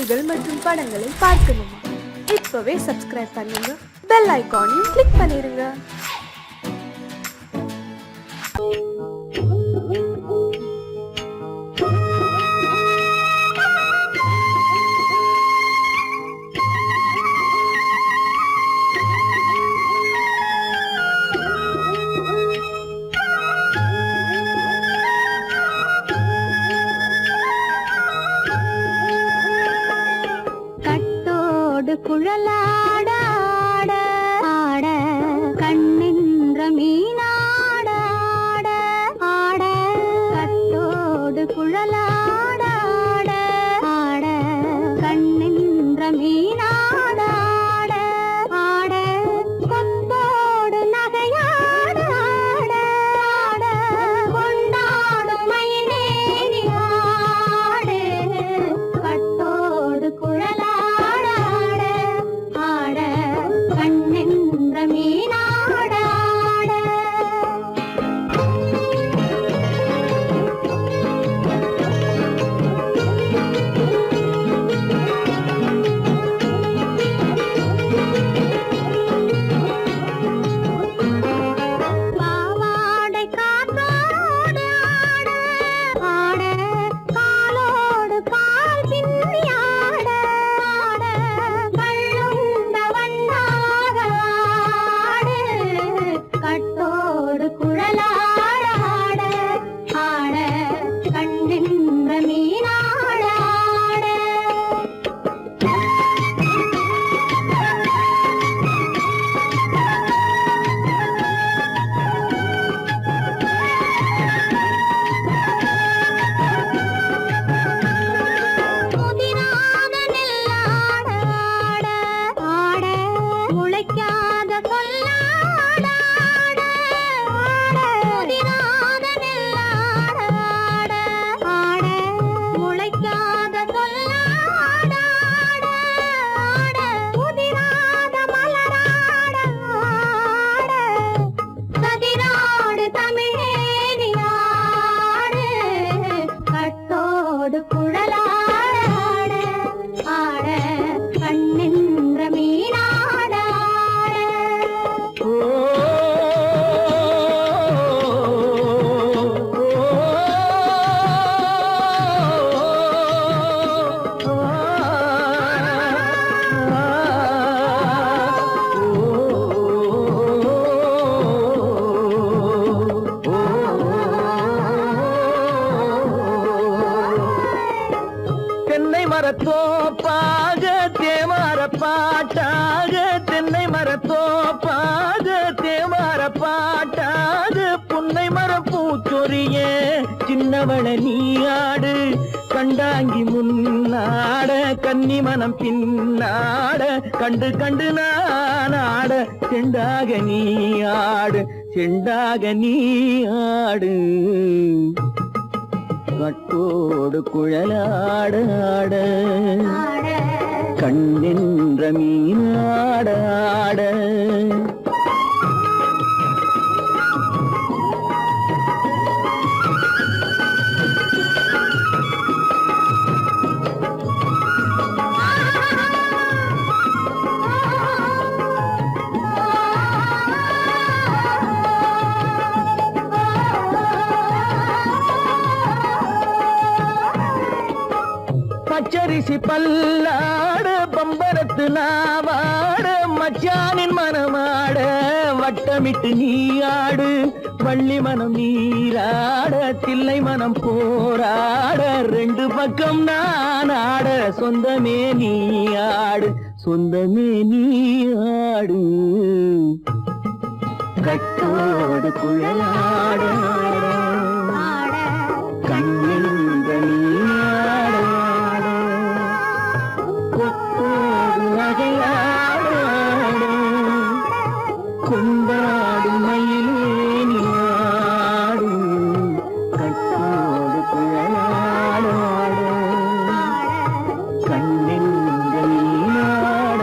பாடல்கள் மற்றும் படங்களை பார்க்கணுமா? இப்பவே சப்ஸ்கிரைப் பண்ணுங்க, பெல் ஐகானையும் கிளிக் பண்ணிருங்க. குழலாட ஆட ஆட கண்ணின்ற மீனாட ஆட ஆட கட்டோடு குழலாட ஆட ஆட கண்ணின்ற மீனாட ஆட ஆட கொத்தோடு நகையாட ஆட ஆட கொண்டாடும் மயிலேறி ஆடு கட்டோடு குழலாட மரத்தோப்பாக தேமார பாட்டாக தென்னை மரத்தோப்பாக தேமார பாட்டாக புன்னை மரம் பூச்சொரிய சின்னவள நீயாடு கண்டாங்கி முன்னாட கன்னி மனம் பின்னாட கண்டு கண்டு நானாட செண்டாக நீயாடு செண்டாக நீயாடு கட்டோடு குழலாட ஆட கண்ணின்ற மீனாட ஆட பச்சரிசி பல்லாட பம்பரத்து நாவாட மச்சானின் மனமாட வட்டமிட்டு நீயாடு வள்ளி மனம் நீராட தில்லை மனம் போராட ரெண்டு பக்கம் நான் ஆட சொந்தமே நீயாடு சொந்தமே நீயாடு கட்டோடு குழலாட கண்ணின்ற நீயாட கொண்டாடும் மயிலேனியாடும் கட்டோடு குழலாட கண்ணின்ற நீயாட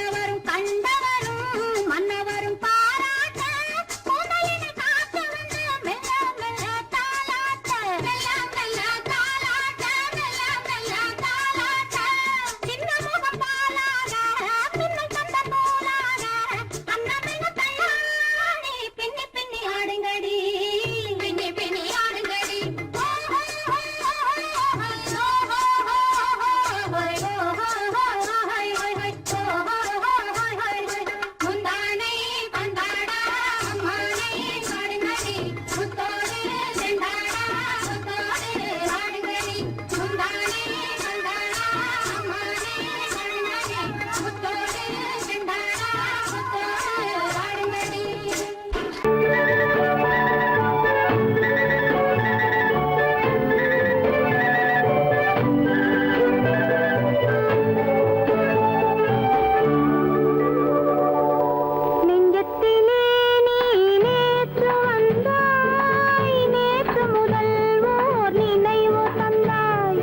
ஆண்டவரும் கண்டவரும் மன்னவரும் பாராட்ட முதலினை காத்து வந்து மெல்ல மெல்ல தாலாட்ட மெல்ல மெல்ல தாலாட்ட மெல்ல மெல்ல தாலாட்ட சின்ன முகம் பாலாக பின்னை தந்த போலாக அன்னமென்ன தள்ளாடி பின்னி பின்னி ஆடுங்கடி பின்னி பின்னி ஆடுங்கடி முந்தானை பந்தாடா அம்மானை ஆடுங்கடி முத்தோடு செண்டாடா முத்தோடு ஆடுங்கடி முந்தானை பந்தாடா அம்மானை ஆடுங்கடி முத்தோடு செண்டாடா முத்தோடு ஆடுங்கடி நெஞ்சத்திலே நீ நேற்று வந்தாய் நேற்று முதல் ஓர் நினைவு தந்தாய்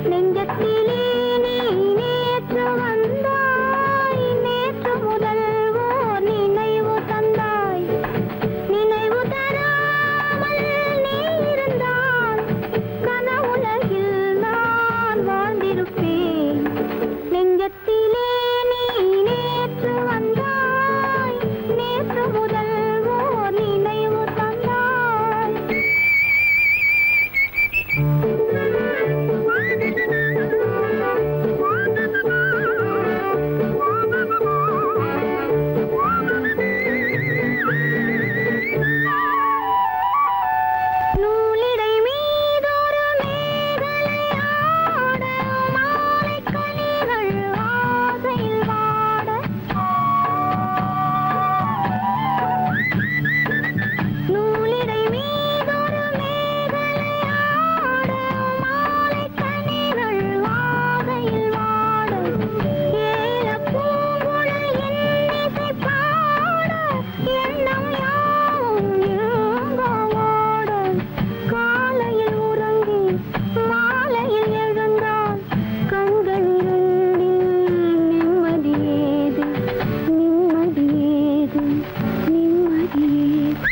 நெஞ்சத்திலே நீ நேற்று வந்தாய் நேற்று முதல் ஓர் நினைவு தந்தாய் நினைவு தராமல் நீ இருந்தால் கனவுலகில் நான் வாழ்ந்திருப்பேன் நெஞ்சத்திலே நீ நேற்று வந்தாய் நேற்று முதல் ஓர் நினைவு தந்தாய் நூலிடை மீதொரு மேகலையாட மாலைக் கனிகள் ஆசையில் வாட நூலிடை மீதொரு மேகலையாட மாலைக் கனிகள் ஆசையில் வாட ஏலப் பூங்குழல் இன்னிசை பாட எண்ணம் யாவும் ஏங்க ஓட காலையில் உறங்கி மாலையில் எழுந்தால் கண்கள் இரண்டில் நிம்மதி ஏது நிம்மதி ஏது நிம்மதி ஏது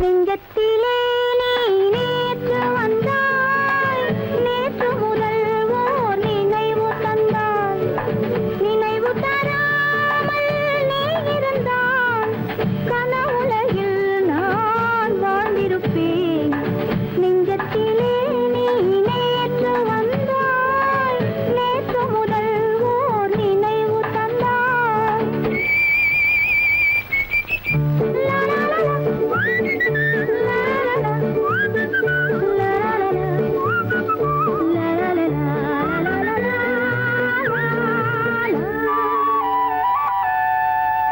நெஞ்சத்திலே நீ நேற்று வந்தாய் நேற்று முதல் ஓர் நினைவு தந்தாய் நினைவு தராமல் நீ இருந்தால் கனவுலகில் நான் வாழ்ந்திருப்பேன் நெஞ்சத்திலே நீ நேற்று வந்தாய் நேற்று முதல் ஓர் நினைவு தந்தாய் லா லா லா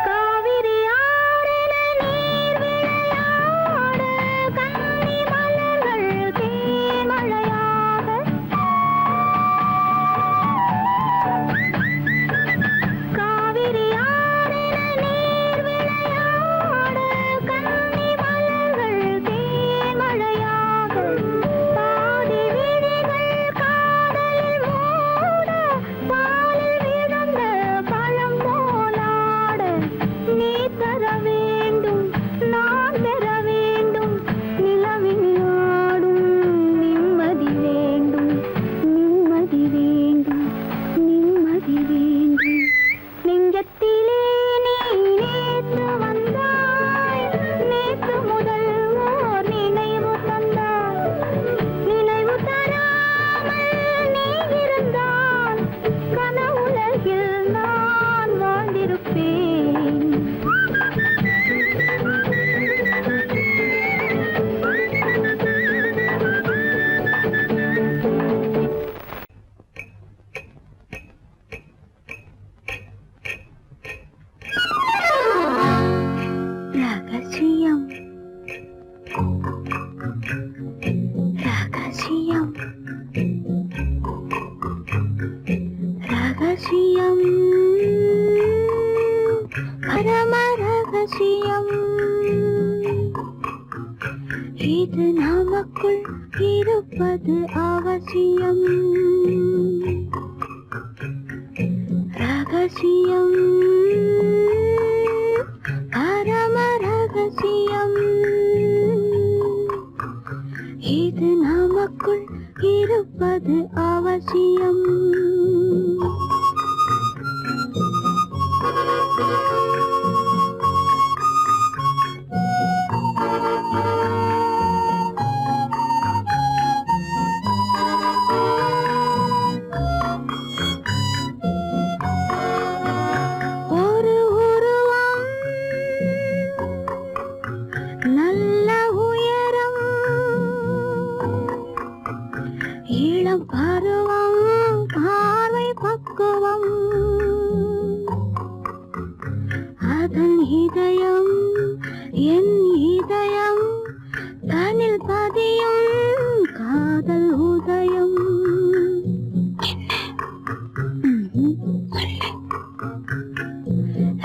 காவிரி ஆறின நீர் விளையாட கன்னி மலர்கள் தேமழையாக காவிரி ஆறின நீர் விளையாட கன்னி மலர்கள் தேமழையாக பாதி விழிகள் காதலில் மூட பாலில் விழுந்த பழம் போலாட நீ தர வேண்டும் நான் பெற வேண்டும் நிலவில் ஆடும் நிம்மதி வேண்டும் நிம்மதி வேண்டும் நிம்மதி வேண்டும் நெஞ்சத்திலே நீ நேற்று வந்தாய் நேற்று முதல் ஓர் நினைவு தந்தாய் நினைவு தராமல் நீ இருந்தால் கனவுலகில் நான் வாழ்ந்திருப்பேன் ரகசியம் ரகசியம் ரகசியம் பரம ரகசியம் இது நமக்குள் இருப்பது அவசியம் ரகசியம் ரகசியம் பரம ரகசியம் இது நமக்குள் இருப்பது அவசியம் ஒரு உருவம் நல்ல உயரம் இளம் பருவம் பார்வை பக்குவம் அதன் இதயம் என் இதயம் தனில் பதியும் காதல் உதயம்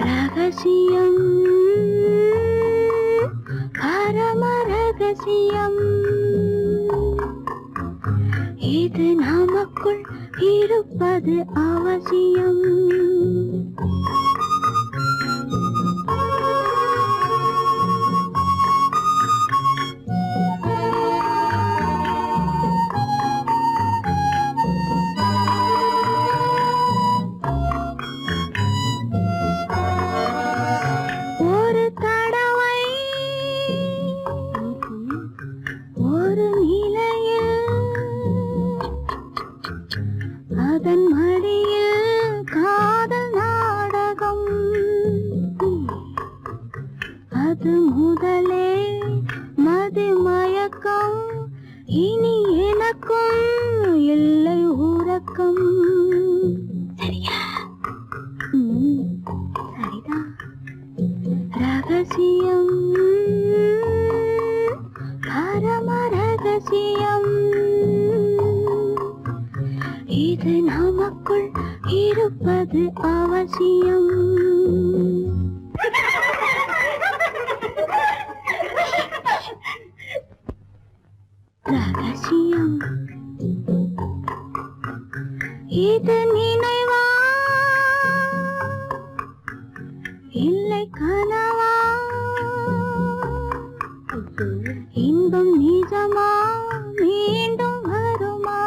ரகசியம் பரம ரகசியம் இது நமக்குள் இருப்பது அவசியம் ஒரு தடவை ஒரு நிலையில் அதன் மடியில் காதல் நாடகம் அது முதலே மது மயக்கம் இனி எனக்கும் இல்லை உறக்கம் சரியா சரிதான் ரகசியம் பரம ரகசியம் இது நமக்குள் இருப்பது அவசியம் ரகசியம் இது நினைவா இல்லை கனவா இன்பம் நிஜமா மீண்டும் வருமா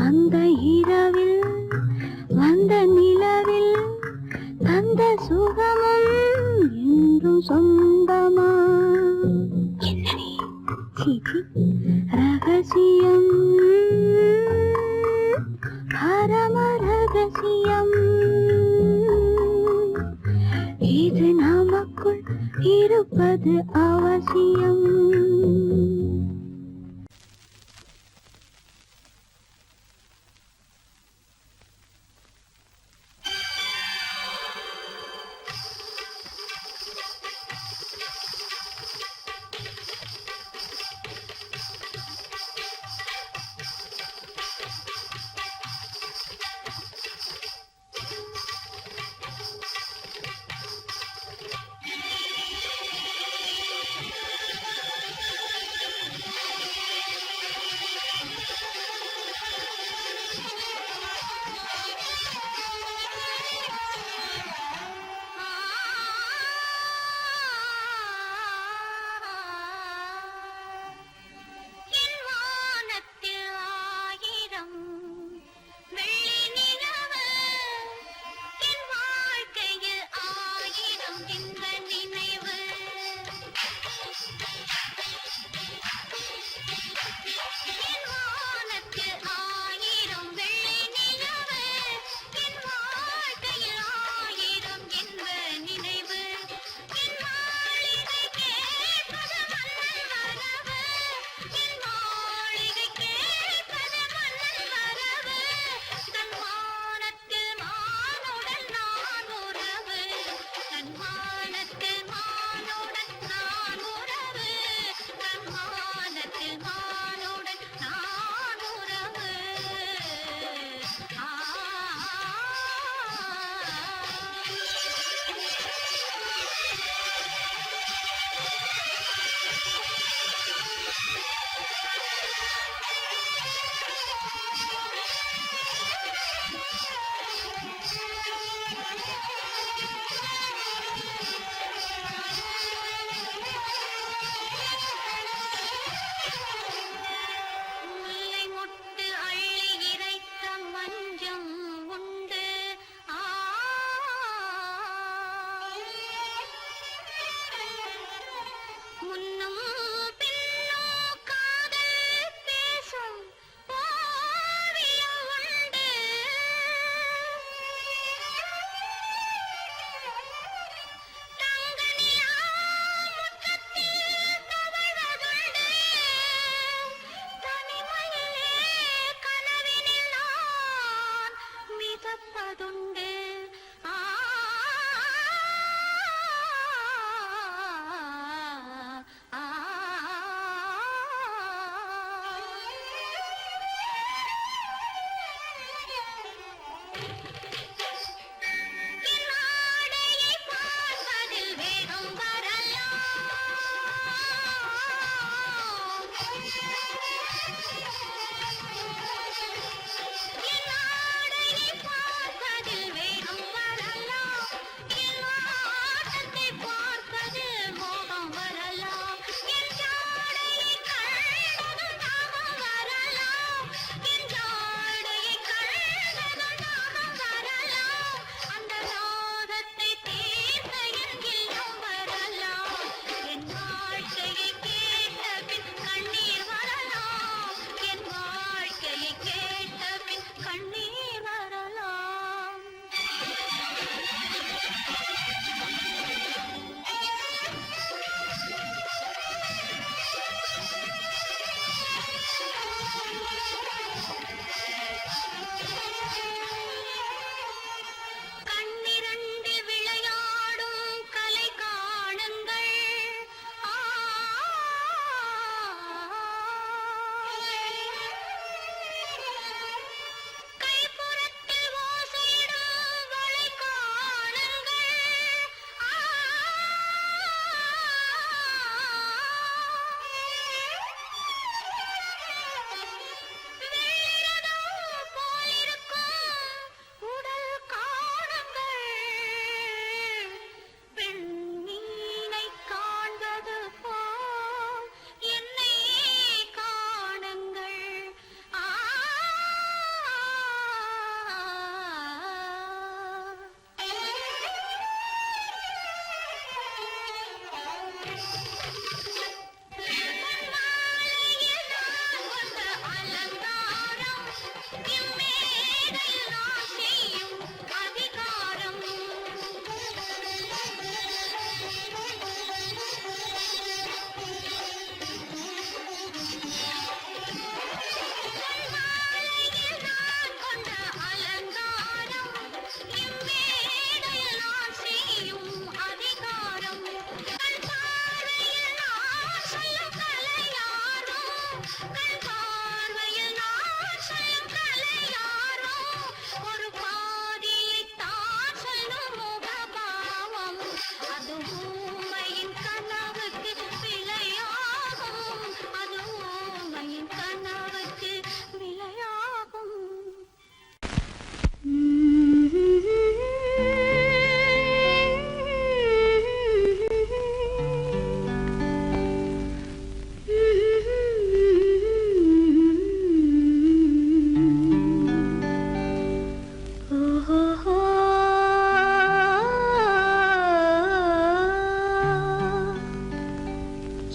அந்த இரவில் வந்த நிலவில் தந்த சுகமும் என்றும் சொந்தமா ரகசியம் பரம ரகசியம் இது நமக்குள் இருப்பது அவசியம்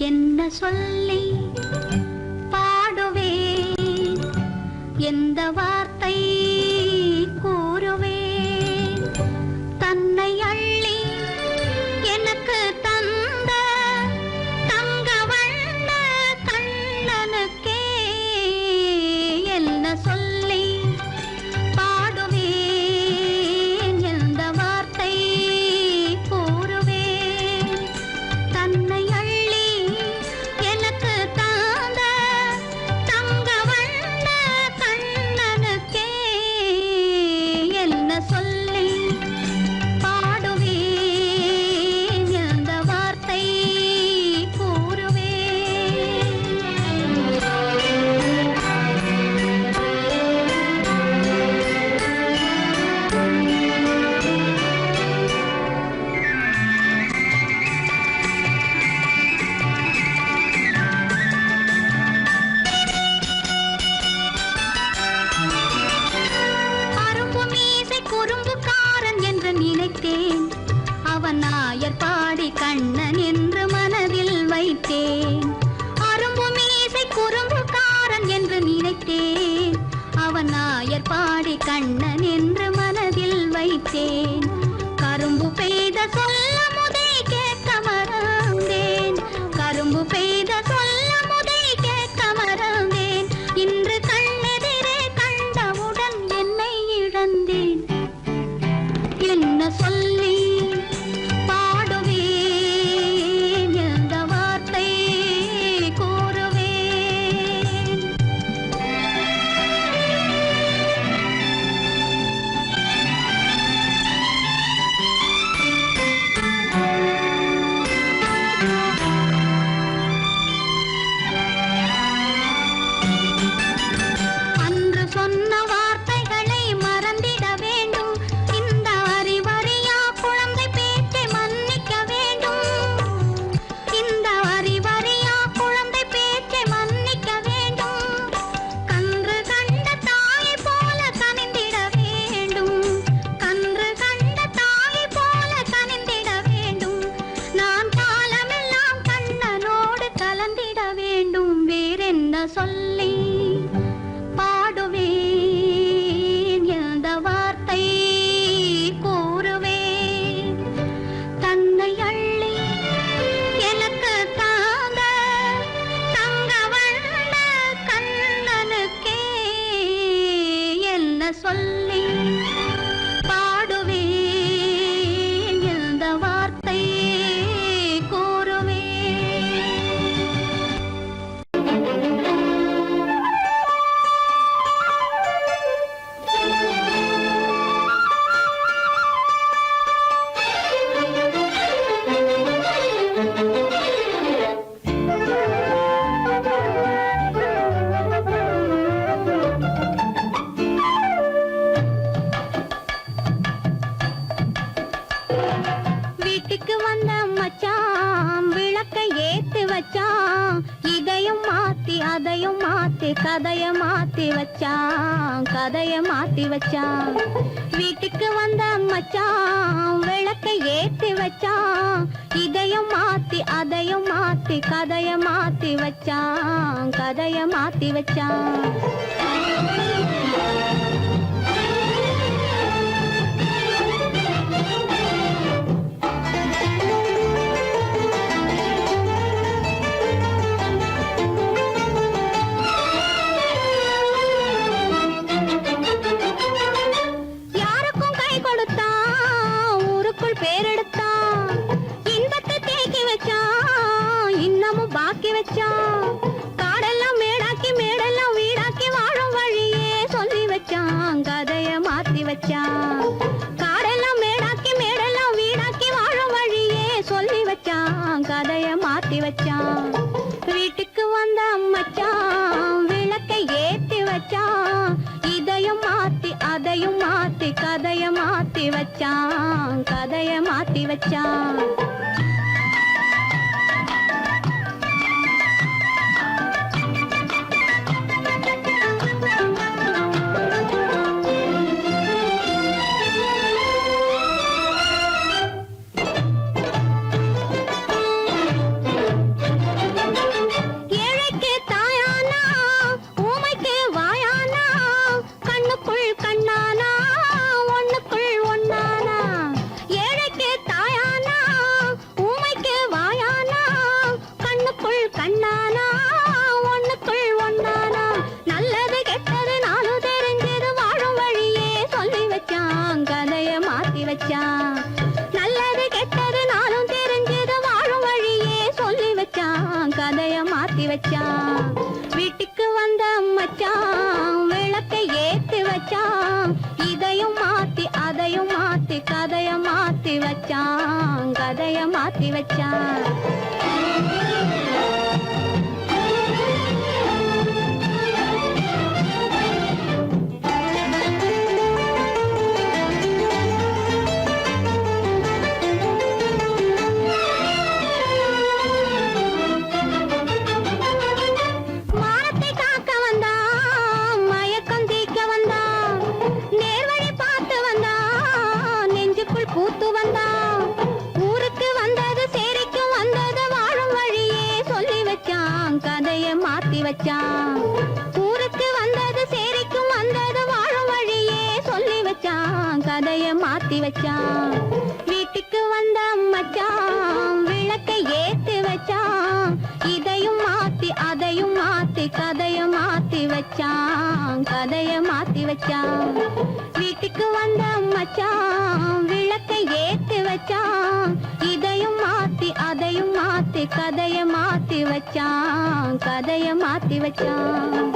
என்ன சொல்லி பாடுவேன், எந்த வார்த்தை கூறுவேன், தன்னை அள்ளி எனக்கு தந்த தங்க வண்ண கண்ணனுக்கே என்ன சொல்லி பாடுவேன், எந்த வார்த்தை கூறுவேன், தன்னை நினைத்தேன், அவன் நாயர் பாடி கண்ணன் என்று மனதில் வைத்தேன். அரும்பு மீசை குறும்புக்காரன் என்று நினைத்தேன், அவன் நாயர் பாடி கண்ணன் என்று மனதில் வைத்தேன். கரும்பு பெய்த சொல்ல முதை கேட்க மறந்தேன், கரும்பு பெய்த சொல்ல முதை கேட்க மறந்தேன். இன்று கண்ணெதிரே கண்டவுடன் என்னை இழந்தேன். என்ன சொல்லி பாடுவேன், எந்த வார்த்தை கூறுவேன். அன்று சொன்ன வார்த்தைகளை மறந்திட வேண்டும், இந்த அறிவறியா குழந்தை பேச்சை மன்னிக்க வேண்டும், இந்த அறிவறியா குழந்தை பேச்சை மன்னிக்க வேண்டும். கன்று கண்ட தாயை போல கனிந்திட வேண்டும், கன்று கண்ட தாயை போல கனிந்திட வேண்டும். நான் காலமெல்லாம் கண்ணனோடு கலந்திட வேண்டும். வேறென்ன சொல்லி பாடுவேன், எந்த வார்த்தை கூறுவேன், தன்னை அள்ளி எனக்கு தாந்த தங்க வண்ண கண்ணனுக்கே என்ன சொல்லி பாடுவேன், எந்த வார்த்தை கூறுவேன். வீட்டுக்கு வந்த மச்சான் விளக்கை ஏத்தி வச்சான், இதையும் மாத்தி அதையும் மாத்தி கதைய மாத்தி வச்சான், கதைய மாத்தி வச்சான். வீட்டுக்கு வந்த மச்சான் விளக்கை ஏத்தி வச்சான் இதையும் மாத்தி அதையும் மாத்தி கதைய மாத்தி வச்சான் கதைய மாத்தி வச்சான் யாருக்கும் கை கொடுத்தான் ஊருக்குள் பேரெடுத்தான் இன்பத்தை தேக்கி வச்சான் இன்னமும் பாக்கி வச்சான் காடெல்லாம் மேடாக்கி மேடெல்லாம் வீடாக்கி வாழும் வழியே சொல்லி வச்சான் கதைய மாத்தி வச்சான் காடெல்லாம் மேடாக்கி மேடெல்லாம் வீடாக்கி வாழும் வழியே சொல்லி வச்சான் கதைய மாத்தி வச்சான் வீட்டுக்கு வந்த மச்சான் விளக்கை ஏத்தி வச்சான் இதையும் மாத்தி அதையும் மாத்தி கதைய மாத்தி வச்சான் கதைய மாத்தி வச்சான் ஏழைக்கு தாயானா ஊமைக்கு வாயானா கண்ணுக்குள் கண்ணானா ஒண்ணுக்குள் ஒண்ணானா ஏழைக்கு தாயானா ஊமைக்கு வாயானா கண்ணுக்குள் கண்ணானா ஒண்ணுக்குள் ஒண்ணானா நல்லது கெட்டது நாலு தெரிஞ்சது வாழும் வழியே சொல்லி வச்சான் கதைய மாத்தி வச்சான் நல்லது கெட்டது நாளும் தெரிஞ்சது வாழும் வழியே சொல்லி வச்சான் கதைய மாத்தி வச்சான் வீட்டுக்கு வந்த மச்சான் விளக்கை ஏத்தி வச்சான் இதையும் மாத்தி அதையும் மாத்தி கதைய மாத்தி வச்சான் கதைய மாத்தி வச்சான் மானத்தை காக்க வந்தான் மயக்கம் தீக்க வந்தான் நேர்வழி பார்த்து வந்தான் நெஞ்சுக்குள் பூத்து வந்தான் ஊருக்கு வந்தது சேரிக்கும் வந்தது வாழும் வழியே சொல்லி வச்சான் கதைய மாத்தி வச்சான் ஊருக்கு வந்தது சேரிக்கும் வந்தது வாழும் வழியே சொல்லி வச்சான் கதைய மாத்தி வச்சான் வீட்டுக்கு வந்த மச்சான் விளக்கை ஏத்தி வச்சான் இதையும் மாத்தி அதையும் மாத்தி கதைய மாத்தி வச்சான் கதைய மாத்தி வச்சான் வீட்டுக்கு வந்த மச்சான் விளக்கை ஏத்தி வச்சான் இதையும் மாத்தி அதையும் மாத்தி கதைய மாத்தி வச்சான் கதைய மாத்தி வச்சான்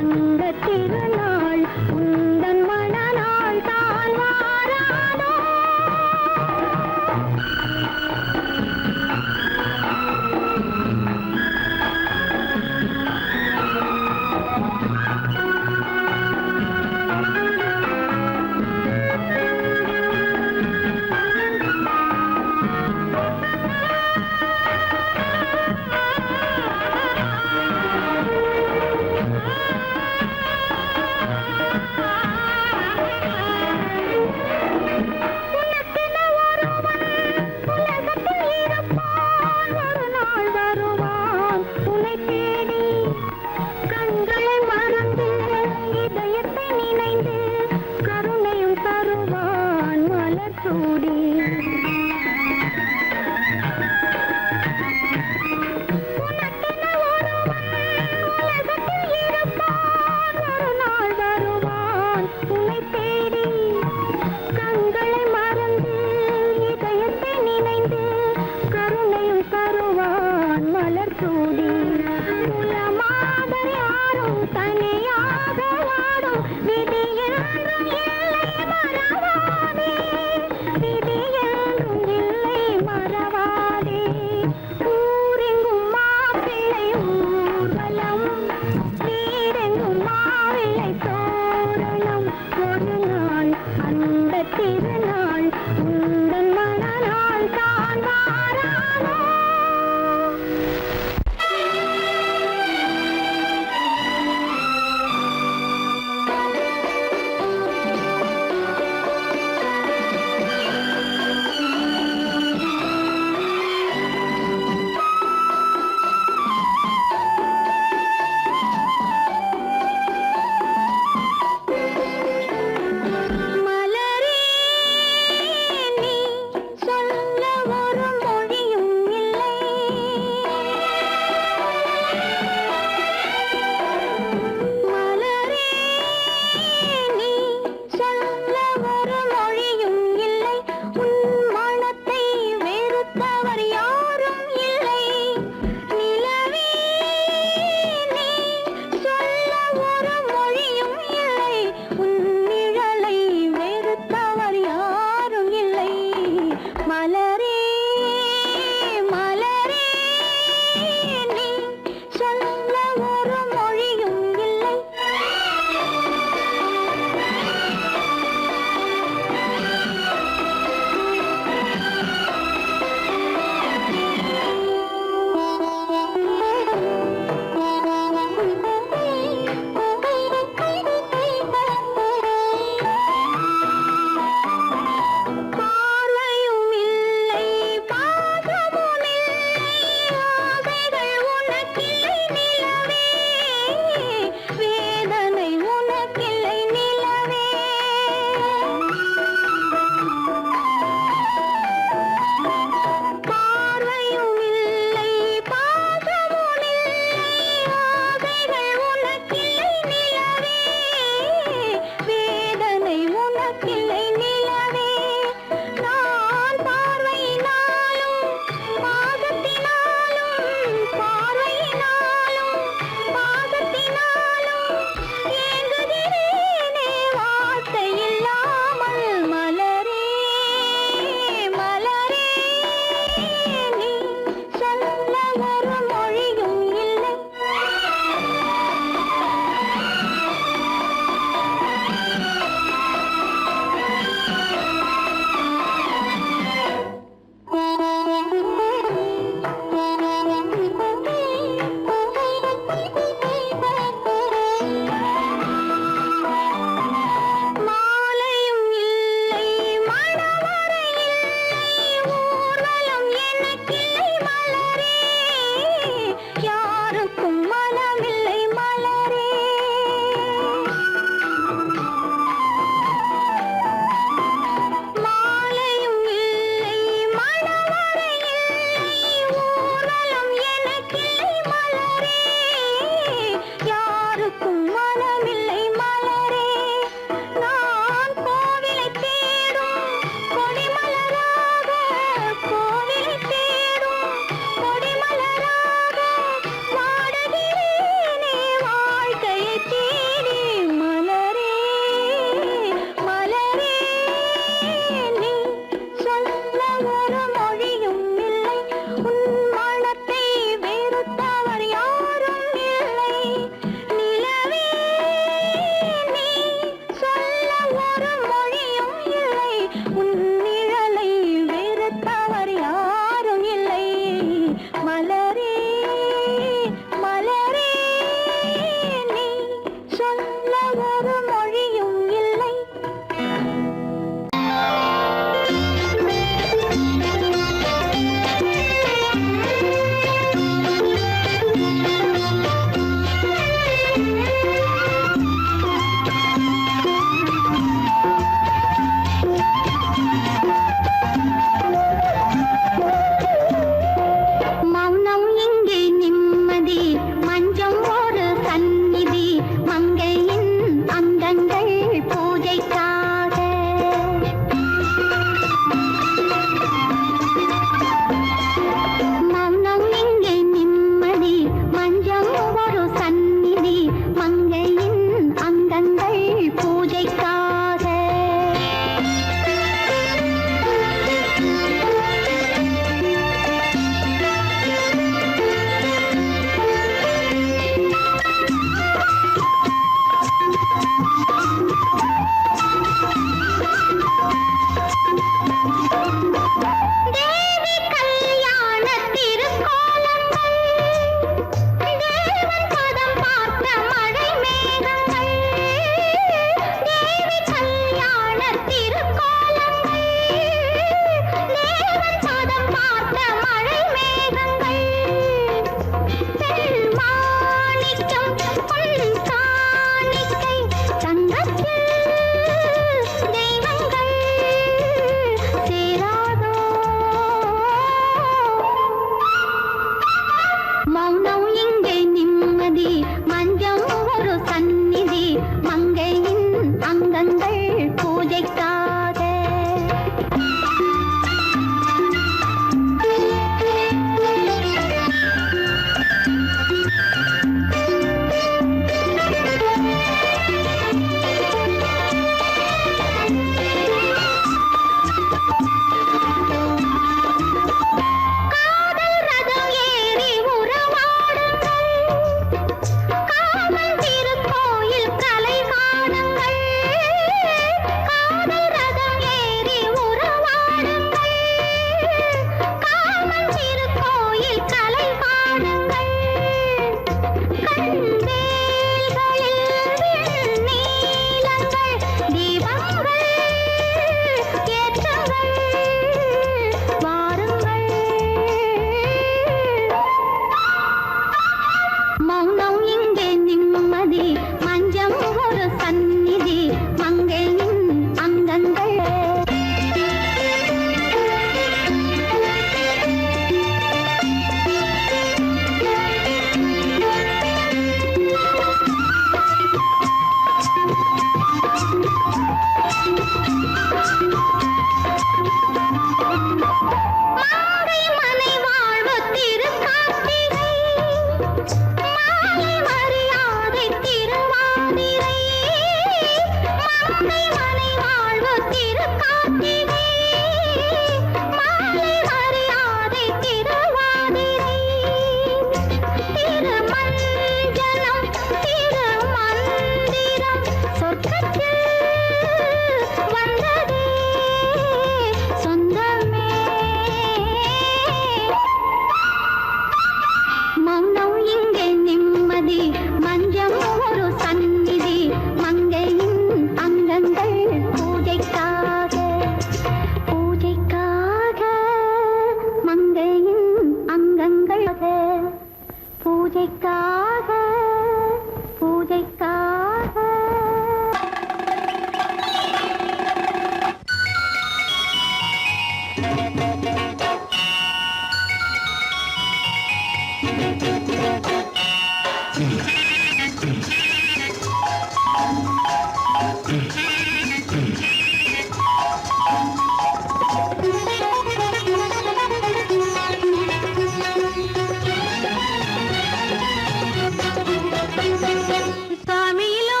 சாமியிலோ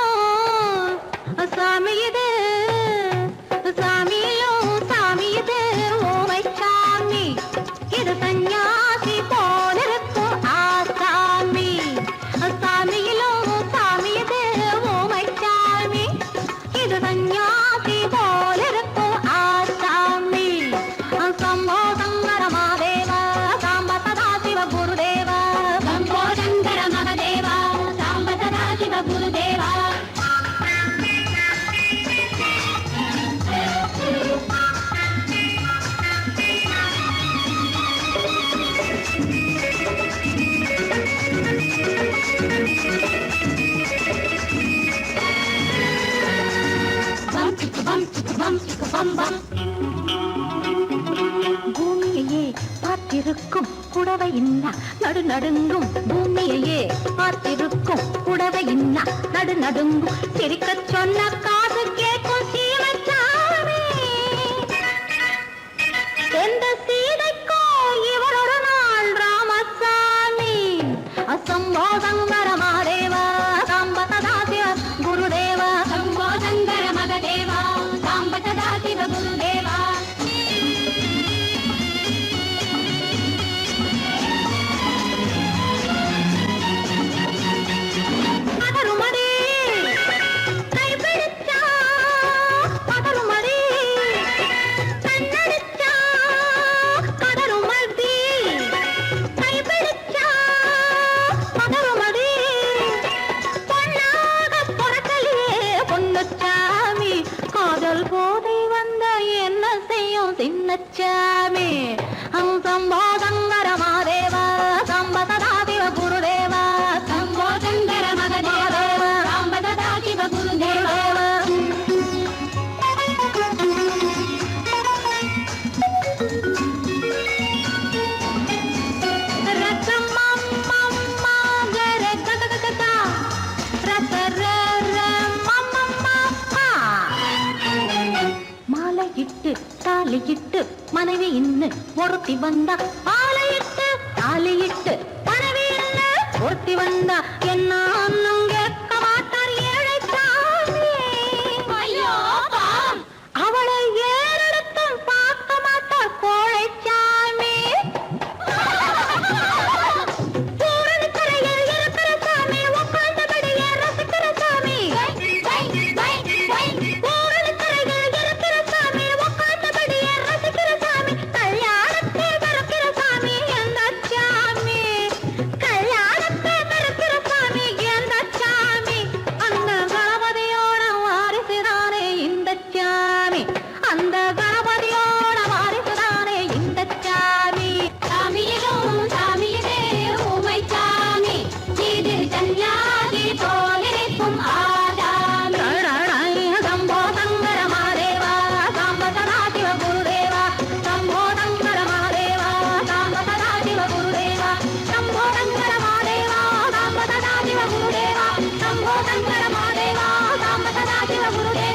சாமி இது சாமியிலோ சாமி இது ஓமை சாமி இது சந்நியாசி போலிருக்கும் ஆசாமி சாமியிலோ சாமி இது ஓமை சாமி இது சந்நியாசி போலிருக்கும் ஆசாமி சம்போ சங்கர மகாதேவ சாம்ப சதா சிவ குருதேவ சம்போ சங்கர மகாதேவ சாம்ப சதா சிவ குருதேவ பூமியையே பார்த்திருக்கும் புடவை இன்னா நடு நடுங்கும் பூமியையே பார்த்திருக்கும் புடவை இன்னா நடு நடுங்கும் சிரிக்கச் சொன்ன காது கேட்கும் சீமச்சாமி எந்த சீதைக்கோ இவரொரு நாள் ராமசாமி அசம்போ சங்கர மகாதேவ சாம்ப சதா சிவ குருதேவ சம்போ சங்கர மகதேவ சாம்ப சதா சிவ குருதேவ பதறுமடி கைப்பிடிச்சா பதறுமடி கண்ணடிச்சா பதறுமடி கைப்பிடிச்சா பதறுமடி பொன்னாக பொறக்கலையே பொன்னுச்சாமி காதல் போதை வந்த என்ன செய்யும் சின்னச்சாமி சம்போ சங்கர மகாதேவ சாம்ப சதா சிவ குருதேவ சம்போ சங்கர மகதேவ சாம்ப சதா சிவ குருதேவ மாலையிட்டு தாலியிட்டு மனைவி இன்னு ஒருத்தி வந்தா மாலையிட்டு தாலியிட்டு மனைவி இன்னு ஒருத்தி வந்தா என்ன அன்னும் கேட்க மாட்டார் ஏழை சாமி ஐயோ அவளை ஏறெடுத்தும் பார்க்க மாட்டார் கோழை சாமி பூரணிக்கரையில் இருக்கிற சாமி உட்கார்ந்தபடியே ரசிக்கிற சாமி பூரணிக்கரையில் இருக்கிற சாமி உட்கார்ந்தபடியே ரசிக்கிற சாமி கல்யாணத்தை மறக்கிற சாமி எந்த சாமி கல்யாணத்தை மறக்கிற சாமி எந்த சாமி அந்த கணபதியோட வாரிசுதானே இந்த சாமி அந்த கணபதியோட வாரிசுதானே இந்த சாமி சாமியிலும் சாமியிலே ஊமை சாமி இது சந்நியாசி போலிருக்கும் ஆசாமி சம்போ சங்கர மகாதேவ சாம்ப சதா சிவ குருதேவ சம்போ சங்கர மகாதேவ சாம்ப சதா சிவ குருதேவ சம்போ சங்கர மகாதேவ சாம்ப சதா சிவ குருதேவ சம்போ சங்கர மகாதேவ சாம்ப சதா சிவ குருதேவ